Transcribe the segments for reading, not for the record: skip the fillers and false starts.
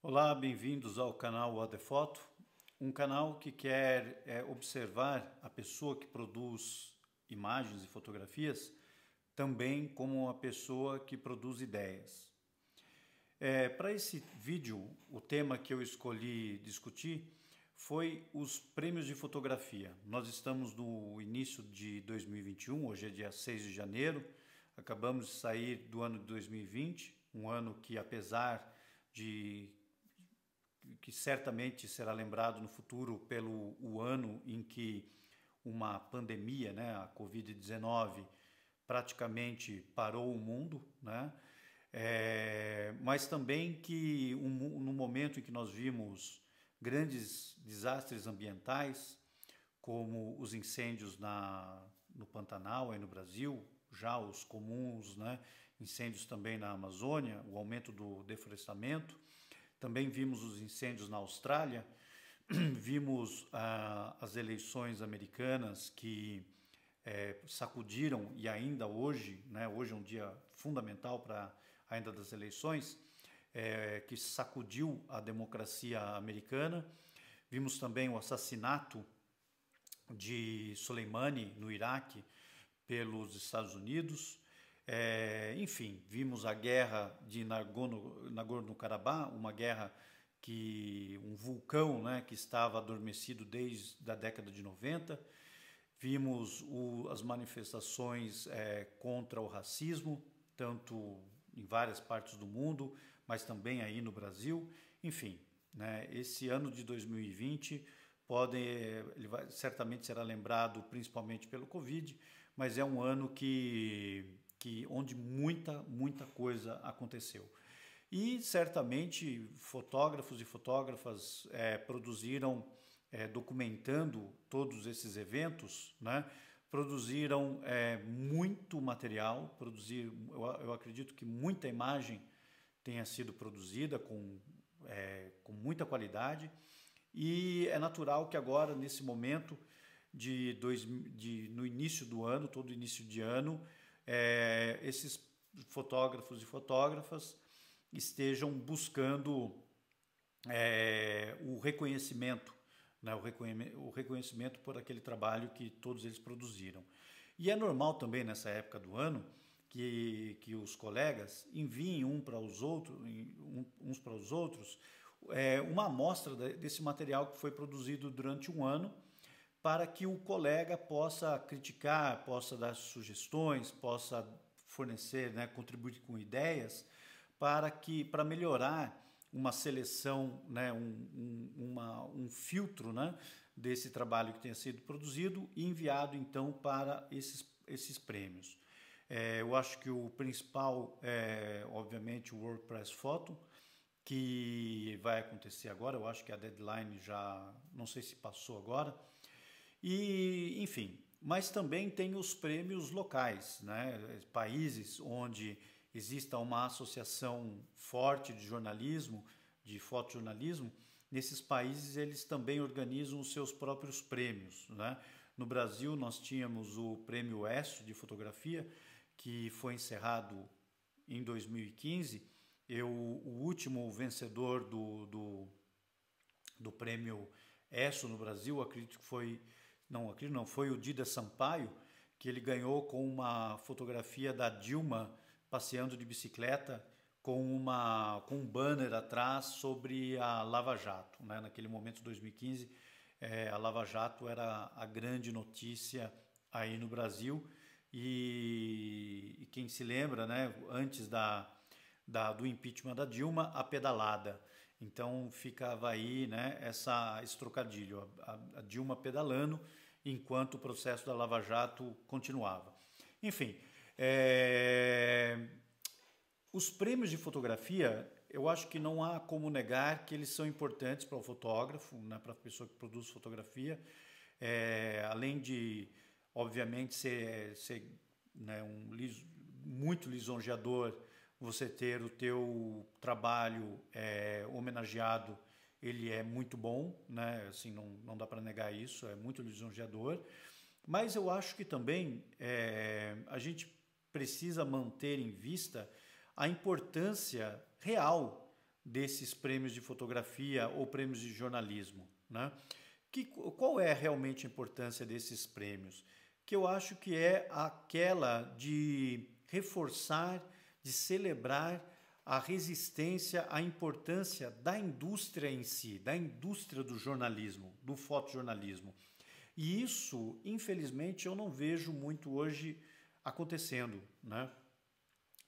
Olá, bem-vindos ao canal What the Photo, um canal que quer observar a pessoa que produz imagens e fotografias também como uma pessoa que produz ideias. Para esse vídeo, o tema que eu escolhi discutir foi os prêmios de fotografia. Nós estamos no início de 2021, hoje é dia 6 de janeiro, acabamos de sair do ano de 2020, um ano que apesar de que certamente será lembrado no futuro pelo o ano em que uma pandemia, né, a Covid-19, praticamente parou o mundo, né? Mas também que no momento em que nós vimos grandes desastres ambientais, como os incêndios no Pantanal, aí no Brasil, já os comuns, né, incêndios também na Amazônia, o aumento do deflorestamento. Também vimos os incêndios na Austrália, vimos as eleições americanas que sacudiram e ainda hoje, né, hoje é um dia fundamental para ainda das eleições, que sacudiu a democracia americana. Vimos também o assassinato de Soleimani no Iraque pelos Estados Unidos. Enfim, vimos a guerra de Nagorno-Karabakh, uma guerra um vulcão, né, que estava adormecido desde a década de 90. Vimos as manifestações contra o racismo, tanto em várias partes do mundo, mas também aí no Brasil. Enfim, né, esse ano de 2020 certamente será lembrado principalmente pelo Covid, mas é um ano onde muita coisa aconteceu. E certamente fotógrafos e fotógrafas produziram, documentando todos esses eventos, né? Produziram muito material, eu acredito que muita imagem tenha sido produzida com muita qualidade, e é natural que agora, nesse momento, no início do ano, todo início de ano, esses fotógrafos e fotógrafas estejam buscando o reconhecimento, né, o reconhecimento por aquele trabalho que todos eles produziram. E é normal também nessa época do ano que os colegas enviem uns para os outros uma amostra desse material que foi produzido durante um ano, para que o colega possa criticar, possa dar sugestões, possa fornecer, né, contribuir com ideias para melhorar uma seleção, né, um filtro, né, desse trabalho que tenha sido produzido e enviado então para esses prêmios. Eu acho que o principal é, obviamente, o WordPress Photo, que vai acontecer agora. Eu acho que a deadline já, não sei se passou agora. E, enfim, mas também tem os prêmios locais, né? Países onde exista uma associação forte de jornalismo, de fotojornalismo. Nesses países eles também organizam os seus próprios prêmios, né? No Brasil nós tínhamos o Prêmio ESSO de fotografia, que foi encerrado em 2015. O último vencedor do Prêmio ESSO no Brasil, acredito que foi, não acredito não, foi o Dida Sampaio, que ele ganhou com uma fotografia da Dilma passeando de bicicleta com um banner atrás sobre a Lava Jato, né? Naquele momento de 2015, a Lava Jato era a grande notícia aí no Brasil, e quem se lembra, né, antes do impeachment da Dilma, a pedalada. Então ficava aí, né, esse trocadilho, a Dilma pedalando enquanto o processo da Lava Jato continuava. Enfim, os prêmios de fotografia, eu acho que não há como negar que eles são importantes para o fotógrafo, né, para a pessoa que produz fotografia, além de, obviamente, ser né, muito lisonjeador você ter o teu trabalho homenageado. Ele é muito bom, né? Assim, não dá para negar isso, é muito lisonjeador. Mas eu acho que também a gente precisa manter em vista a importância real desses prêmios de fotografia ou prêmios de jornalismo, né? Qual é realmente a importância desses prêmios? Que eu acho que é aquela de reforçar, de celebrar a resistência, a importância da indústria em si, da indústria do jornalismo, do fotojornalismo. E isso, infelizmente, eu não vejo muito hoje acontecendo, né?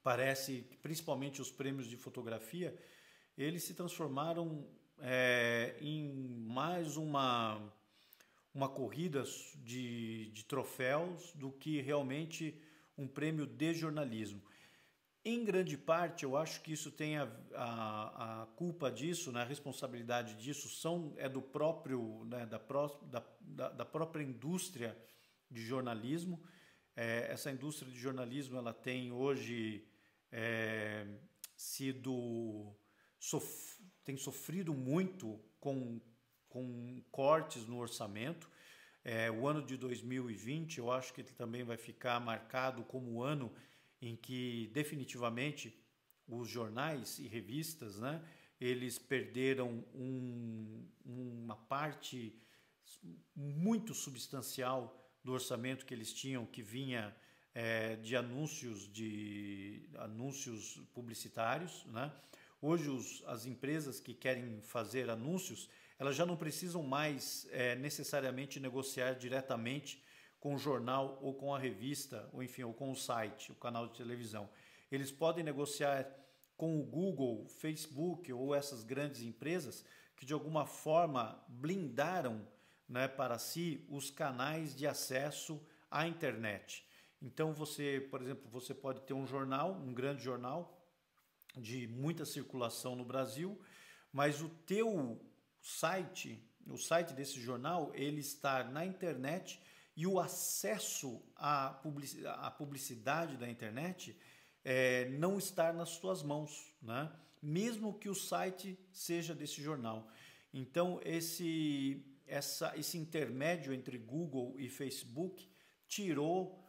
Parece que, principalmente os prêmios de fotografia, eles se transformaram em mais uma corrida de troféus do que realmente um prêmio de jornalismo. Em grande parte, eu acho que isso tem a culpa disso, né, a responsabilidade disso é do próprio, né, da própria indústria de jornalismo. Essa indústria de jornalismo ela tem hoje tem sofrido muito com cortes no orçamento. O ano de 2020 eu acho que ele também vai ficar marcado como o ano em que definitivamente os jornais e revistas, né, eles perderam uma parte muito substancial do orçamento que eles tinham, que vinha de anúncios publicitários, né? Hoje as empresas que querem fazer anúncios, elas já não precisam mais necessariamente negociar diretamente com o jornal ou com a revista, ou enfim, ou com o site, o canal de televisão. Eles podem negociar com o Google, Facebook ou essas grandes empresas que de alguma forma blindaram, né, para si os canais de acesso à internet. Então por exemplo, você pode ter um jornal, um grande jornal de muita circulação no Brasil, mas o site desse jornal, ele está na internet e o acesso à publicidade da internet não está nas suas mãos, né? Mesmo que o site seja desse jornal. Então, esse intermédio entre Google e Facebook tirou...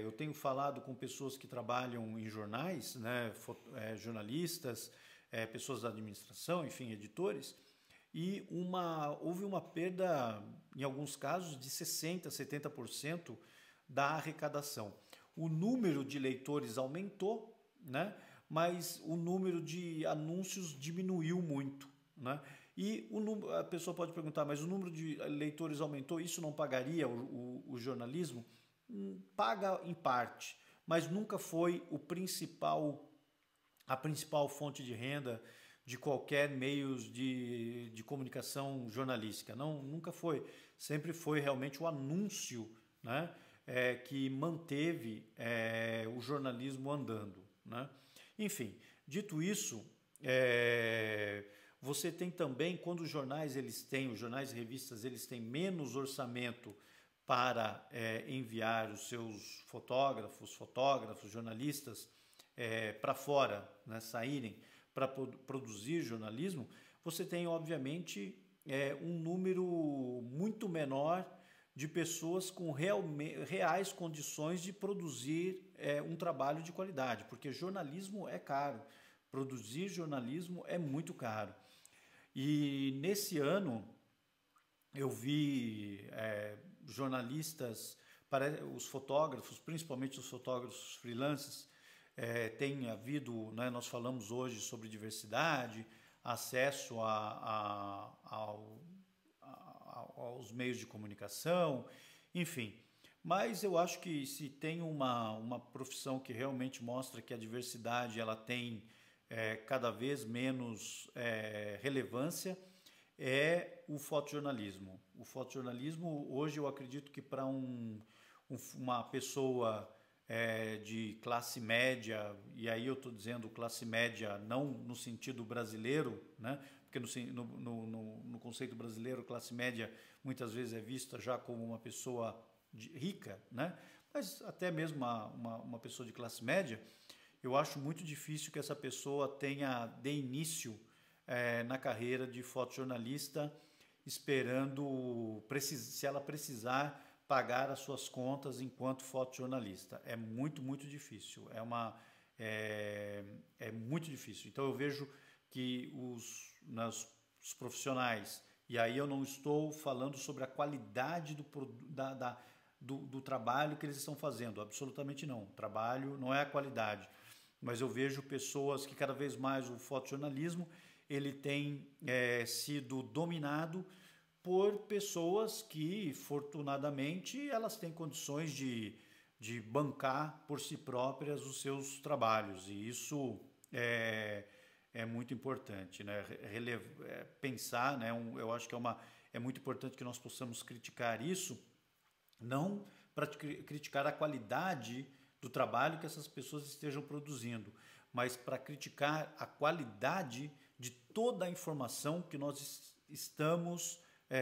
eu tenho falado com pessoas que trabalham em jornais, né, jornalistas, pessoas da administração, enfim, editores, e houve uma perda, em alguns casos, de 60%, 70% da arrecadação. O número de leitores aumentou, né, mas o número de anúncios diminuiu muito, né? E a pessoa pode perguntar, mas o número de leitores aumentou, isso não pagaria o jornalismo? Paga em parte, mas nunca foi a principal fonte de renda de qualquer meio de comunicação jornalística. Não, nunca foi. Sempre foi realmente o anúncio, né, que manteve o jornalismo andando, né? Enfim, dito isso, você tem também, quando os jornais e revistas, eles têm menos orçamento para enviar os seus fotógrafos, jornalistas para fora, né, saírem para produzir jornalismo, você tem, obviamente, um número muito menor de pessoas com reais condições de produzir um trabalho de qualidade, porque jornalismo é caro, produzir jornalismo é muito caro. E nesse ano eu vi jornalistas, os fotógrafos, principalmente os fotógrafos freelancers, tem havido, né, nós falamos hoje sobre diversidade, acesso aos meios de comunicação, enfim. Mas eu acho que se tem uma profissão que realmente mostra que a diversidade ela tem cada vez menos relevância, é o fotojornalismo. O fotojornalismo, hoje eu acredito que para uma pessoa de classe média, e aí eu estou dizendo classe média não no sentido brasileiro, né? Porque no conceito brasileiro, classe média muitas vezes é vista já como uma pessoa rica, né? Mas até mesmo uma pessoa de classe média, eu acho muito difícil que essa pessoa dê início na carreira de fotojornalista, se ela precisar pagar as suas contas enquanto fotojornalista. É muito, muito difícil. É muito difícil. Então eu vejo os profissionais, e aí eu não estou falando sobre a qualidade do trabalho que eles estão fazendo, absolutamente não. O trabalho não é a qualidade, mas eu vejo pessoas que cada vez mais o fotojornalismo ele tem sido dominado por pessoas que, fortunadamente, elas têm condições de bancar por si próprias os seus trabalhos, e isso é muito importante, né? Pensar, né? Eu acho que é muito importante que nós possamos criticar isso, não para criticar a qualidade do trabalho que essas pessoas estejam produzindo, mas para criticar a qualidade de toda a informação que nós estamos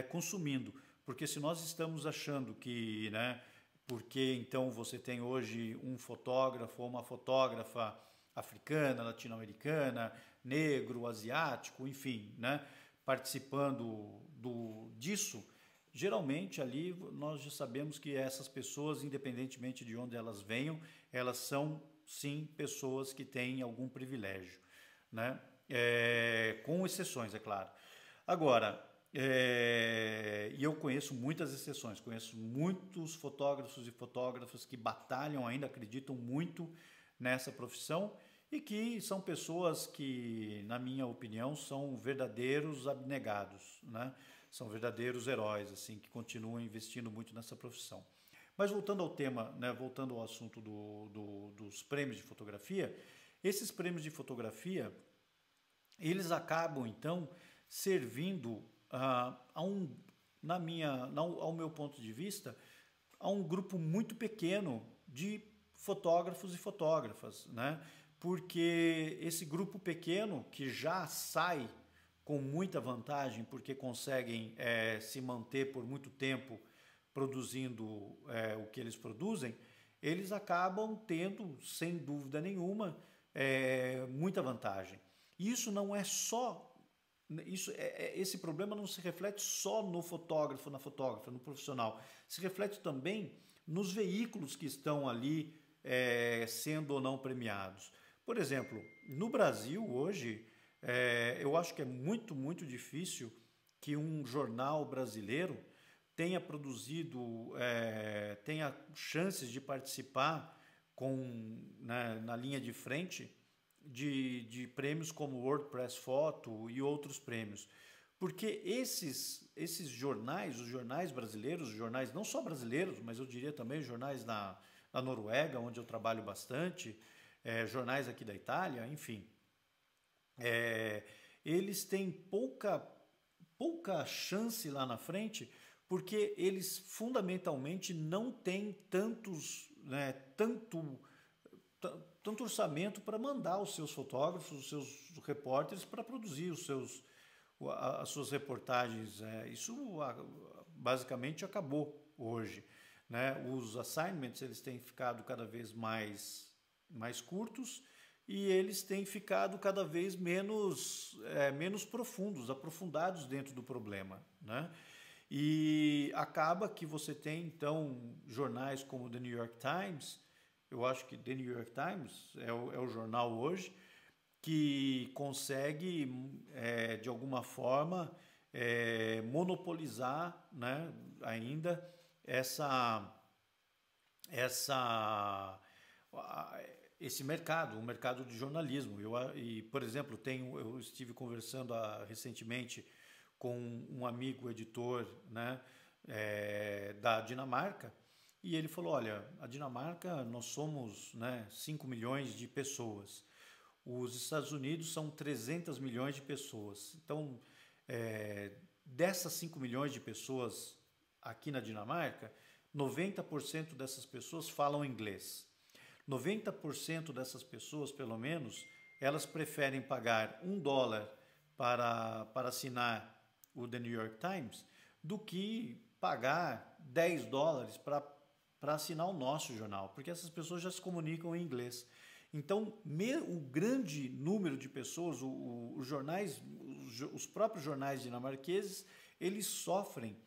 consumindo. Porque se nós estamos achando que, né, porque então você tem hoje um fotógrafo ou uma fotógrafa africana, latino-americana, negro, asiático, enfim, né, participando disso, geralmente ali nós já sabemos que essas pessoas, independentemente de onde elas venham, elas são sim pessoas que têm algum privilégio, né? Com exceções, é claro. Agora, e eu conheço muitas exceções, conheço muitos fotógrafos e fotógrafas que batalham ainda, acreditam muito nessa profissão e que são pessoas que, na minha opinião, são verdadeiros abnegados, né? São verdadeiros heróis, assim, que continuam investindo muito nessa profissão. Mas voltando ao tema, né, voltando ao assunto dos prêmios de fotografia, esses prêmios de fotografia, eles acabam, então, servindo ao meu ponto de vista, a um grupo muito pequeno de fotógrafos e fotógrafas, né? Porque esse grupo pequeno que já sai com muita vantagem, porque conseguem se manter por muito tempo produzindo o que eles produzem, eles acabam tendo, sem dúvida nenhuma, muita vantagem. Isso não é só... esse problema não se reflete só no fotógrafo, na fotógrafa, no profissional. Se reflete também nos veículos que estão ali sendo ou não premiados. Por exemplo, no Brasil hoje, eu acho que é muito, muito difícil que um jornal brasileiro tenha produzido, tenha chances de participar na linha de frente de prêmios como World Press Photo e outros prêmios. Porque esses jornais, os jornais brasileiros, os jornais não só brasileiros, mas eu diria também os jornais na Noruega, onde eu trabalho bastante, jornais aqui da Itália, enfim, eles têm pouca chance lá na frente, porque eles fundamentalmente não têm tanto orçamento para mandar os seus fotógrafos, os seus repórteres para produzir as suas reportagens. Isso basicamente acabou hoje, né? Os assignments eles têm ficado cada vez mais curtos e eles têm ficado cada vez menos aprofundados dentro do problema, né? E acaba que você tem, então, jornais como o The New York Times. Eu acho que The New York Times é o jornal hoje que consegue, de alguma forma, monopolizar, né, ainda esse mercado, o mercado de jornalismo. Por exemplo, eu estive conversando recentemente com um amigo editor, né, da Dinamarca, e ele falou, olha, a Dinamarca nós somos, né, 5 milhões de pessoas, os Estados Unidos são 300 milhões de pessoas, então dessas 5 milhões de pessoas aqui na Dinamarca, 90% dessas pessoas falam inglês. 90% dessas pessoas, pelo menos, elas preferem pagar $1 para assinar o The New York Times do que pagar $10 para assinar o nosso jornal, porque essas pessoas já se comunicam em inglês. Então, o grande número de pessoas, os próprios jornais dinamarqueses, eles sofrem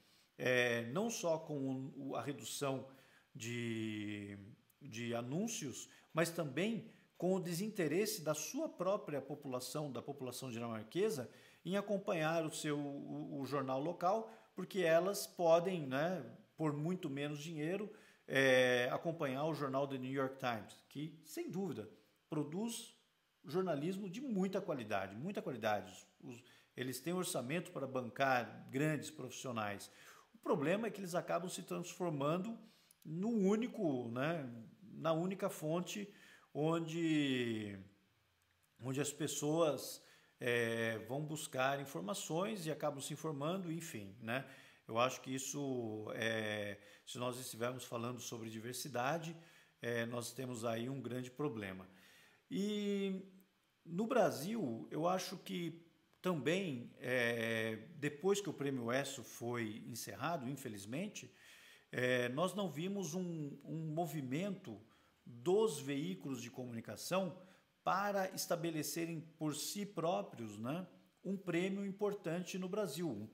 não só com a redução de anúncios, mas também com o desinteresse da sua própria população, da população dinamarquesa, em acompanhar o jornal local, porque elas podem, né, por muito menos dinheiro, acompanhar o jornal The New York Times, que, sem dúvida, produz jornalismo de muita qualidade, muita qualidade. Eles têm orçamento para bancar grandes profissionais. O problema é que eles acabam se transformando no único, né, na única fonte onde as pessoas vão buscar informações e acabam se informando, enfim, né? Eu acho que isso, se nós estivermos falando sobre diversidade, nós temos aí um grande problema. E no Brasil, eu acho que também, depois que o Prêmio ESSO foi encerrado, infelizmente, nós não vimos um movimento dos veículos de comunicação para estabelecerem por si próprios, né, um prêmio importante no Brasil,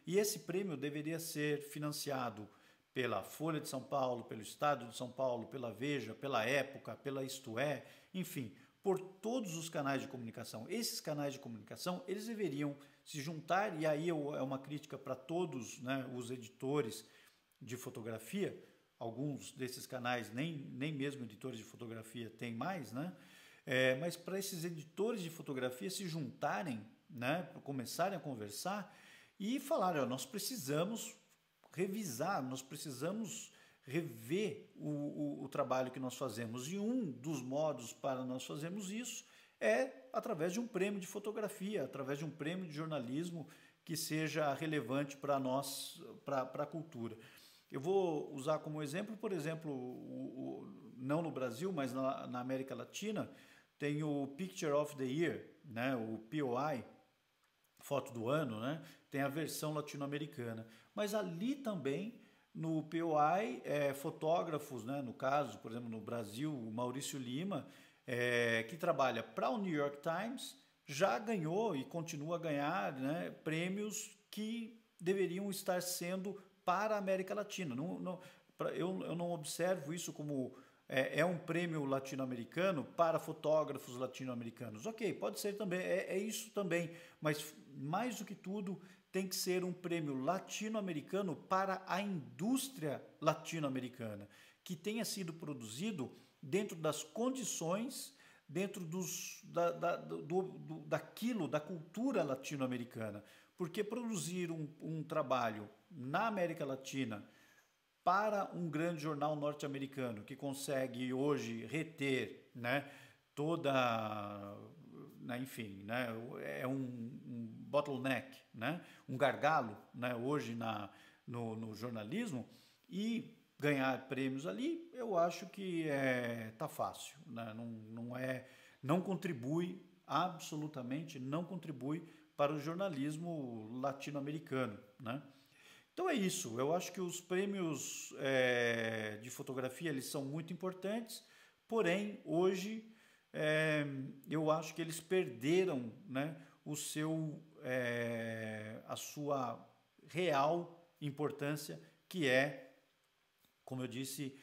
e esse prêmio deveria ser financiado pela Folha de São Paulo, pelo Estado de São Paulo, pela Veja, pela Época, pela Isto É, enfim, por todos os canais de comunicação. Esses canais de comunicação, eles deveriam se juntar, e aí é uma crítica para todos, né, os editores de fotografia. Alguns desses canais nem mesmo editores de fotografia têm mais, né? Mas para esses editores de fotografia se juntarem, né, começarem a conversar e falarem, nós precisamos revisar, nós precisamos rever o trabalho que nós fazemos. E um dos modos para nós fazermos isso é através de um prêmio de fotografia, através de um prêmio de jornalismo que seja relevante para nós, para a cultura. Eu vou usar como exemplo, por exemplo, não no Brasil, mas na América Latina, tem o Picture of the Year, né, o POI, foto do ano, né, tem a versão latino-americana. Mas ali também, no POI, fotógrafos, né, no caso, por exemplo, no Brasil, o Maurício Lima, que trabalha para o New York Times, já ganhou e continua a ganhar, né, prêmios que deveriam estar sendo para a América Latina. Eu não observo isso como um prêmio latino-americano para fotógrafos latino-americanos. Ok, pode ser também, é isso também, mas mais do que tudo tem que ser um prêmio latino-americano para a indústria latino-americana, que tenha sido produzido dentro das condições, dentro daquilo, da cultura latino-americana. Porque produzir um trabalho na América Latina para um grande jornal norte-americano que consegue hoje reter, né, enfim, né, é um bottleneck, né, um gargalo, né, hoje no jornalismo, e ganhar prêmios ali, eu acho que tá fácil, né, não contribui, absolutamente não contribui para o jornalismo latino-americano, né? Então é isso, eu acho que os prêmios de fotografia eles são muito importantes, porém hoje eu acho que eles perderam, né, a sua real importância, que é, como eu disse,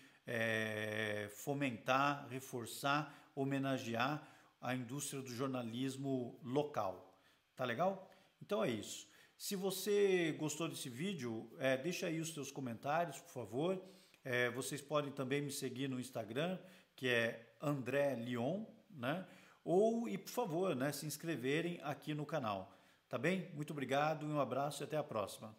fomentar, reforçar, homenagear a indústria do jornalismo local. Tá legal? Então é isso. Se você gostou desse vídeo, deixa aí os seus comentários, por favor. Vocês podem também me seguir no Instagram, que é André Lyon, né? E por favor, né, se inscreverem aqui no canal. Tá bem? Muito obrigado, um abraço e até a próxima.